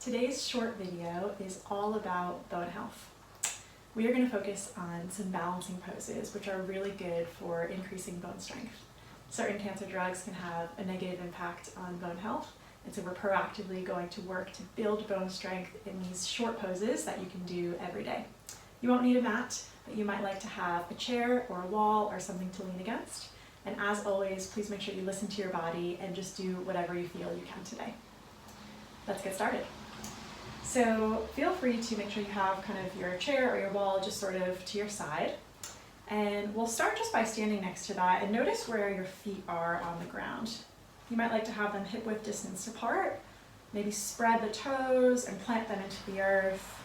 Today's short video is all about bone health. We are going to focus on some balancing poses, which are really good for increasing bone strength. Certain cancer drugs can have a negative impact on bone health, and so we're proactively going to work to build bone strength in these short poses that you can do every day. You won't need a mat, but you might like to have a chair or a wall or something to lean against. And as always, please make sure you listen to your body and just do whatever you feel you can today. Let's get started. So feel free to make sure you have kind of your chair or your wall just sort of to your side. And we'll start just by standing next to that and notice where your feet are on the ground. You might like to have them hip-width distance apart. Maybe spread the toes and plant them into the earth.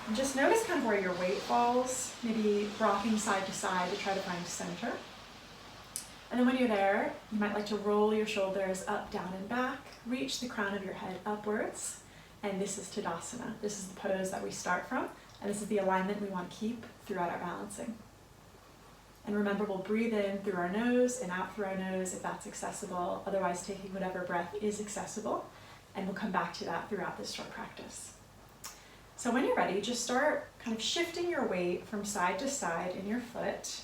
And just notice kind of where your weight falls, maybe rocking side to side to try to find center. And then when you're there, you might like to roll your shoulders up, down, and back. Reach the crown of your head upwards. And this is Tadasana. This is the pose that we start from, and this is the alignment we want to keep throughout our balancing. And remember, we'll breathe in through our nose and out through our nose if that's accessible, otherwise taking whatever breath is accessible, and we'll come back to that throughout this short practice. So when you're ready, just start kind of shifting your weight from side to side in your foot,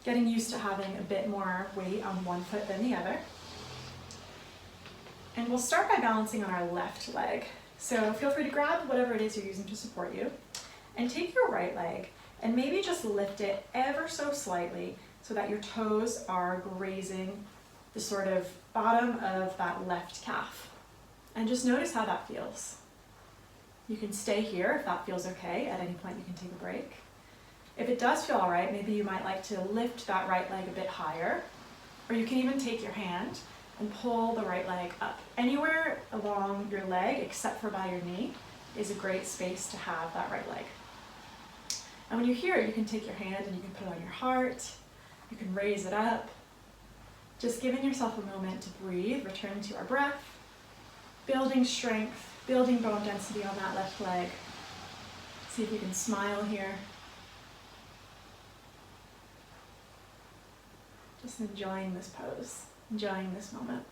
getting used to having a bit more weight on one foot than the other. And we'll start by balancing on our left leg. So feel free to grab whatever it is you're using to support you, and take your right leg and maybe just lift it ever so slightly so that your toes are grazing the sort of bottom of that left calf. And just notice how that feels. You can stay here if that feels okay. At any point you can take a break. If it does feel all right, maybe you might like to lift that right leg a bit higher, or you can even take your hand and pull the right leg up. Anywhere along your leg, except for by your knee, is a great space to have that right leg. And when you're here, you can take your hand and you can put it on your heart. You can raise it up. Just giving yourself a moment to breathe, returning to our breath, building strength, building bone density on that left leg. See if you can smile here. Just enjoying this pose. Enjoying this moment.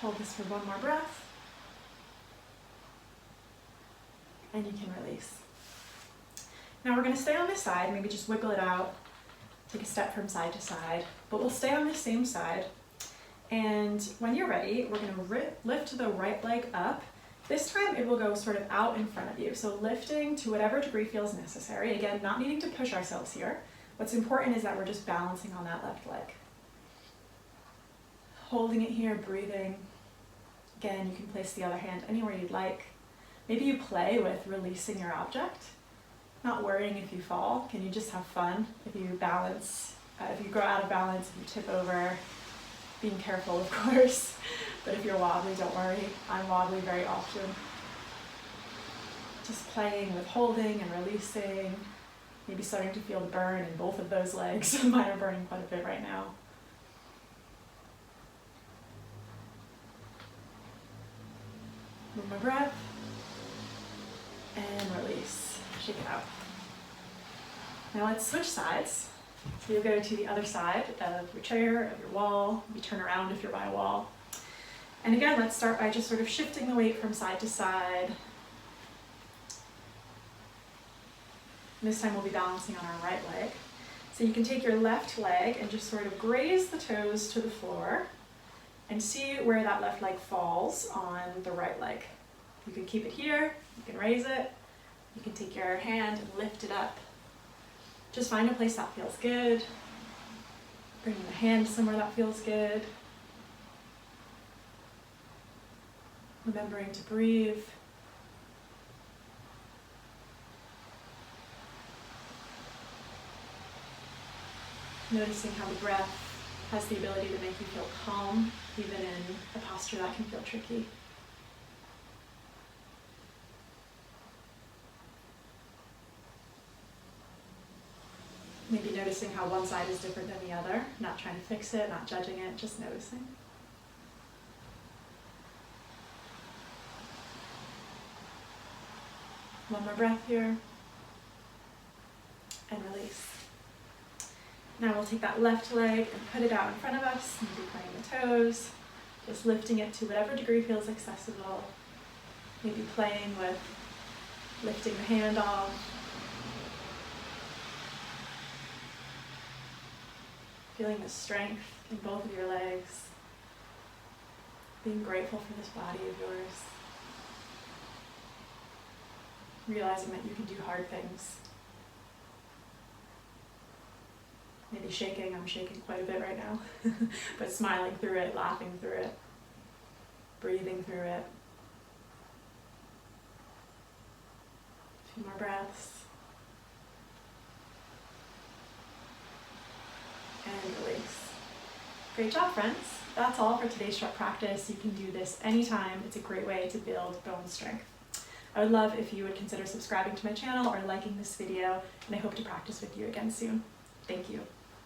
Hold this for one more breath. And you can release. Now we're going to stay on this side, maybe just wiggle it out, take a step from side to side, but we'll stay on the same side. And when you're ready, we're going to lift the right leg up. This time it will go sort of out in front of you, so lifting to whatever degree feels necessary. Again, not needing to push ourselves here. What's important is that we're just balancing on that left leg. Holding it here, breathing. Again, you can place the other hand anywhere you'd like. Maybe you play with releasing your object, not worrying if you fall. Can you just have fun if you balance, if you go out of balance, if you tip over, being careful, of course. But if you're wobbly, don't worry. I'm wobbly very often. Just playing with holding and releasing. Maybe starting to feel the burn in both of those legs. Mine are burning quite a bit right now. Move my breath. And release. Shake it out. Now let's switch sides. So you'll go to the other side of your chair, of your wall. You turn around if you're by a wall. And again, let's start by just sort of shifting the weight from side to side. And this time we'll be balancing on our right leg. So you can take your left leg and just sort of graze the toes to the floor and see where that left leg falls on the right leg. You can keep it here, you can raise it, you can take your hand and lift it up. Just find a place that feels good. Bringing the hand somewhere that feels good. Remembering to breathe. Noticing how the breath has the ability to make you feel calm, even in a posture that can feel tricky. Maybe noticing how one side is different than the other, not trying to fix it, not judging it, just noticing. One more breath here, and release. Now we'll take that left leg and put it out in front of us, maybe playing the toes, just lifting it to whatever degree feels accessible. Maybe playing with lifting the hand off. Feeling the strength in both of your legs. Being grateful for this body of yours. Realizing that you can do hard things. Maybe shaking, I'm shaking quite a bit right now, but smiling through it, laughing through it, breathing through it. A few more breaths. And release. Great job, friends. That's all for today's short practice. You can do this anytime. It's a great way to build bone strength. I would love if you would consider subscribing to my channel or liking this video, and I hope to practice with you again soon. Thank you.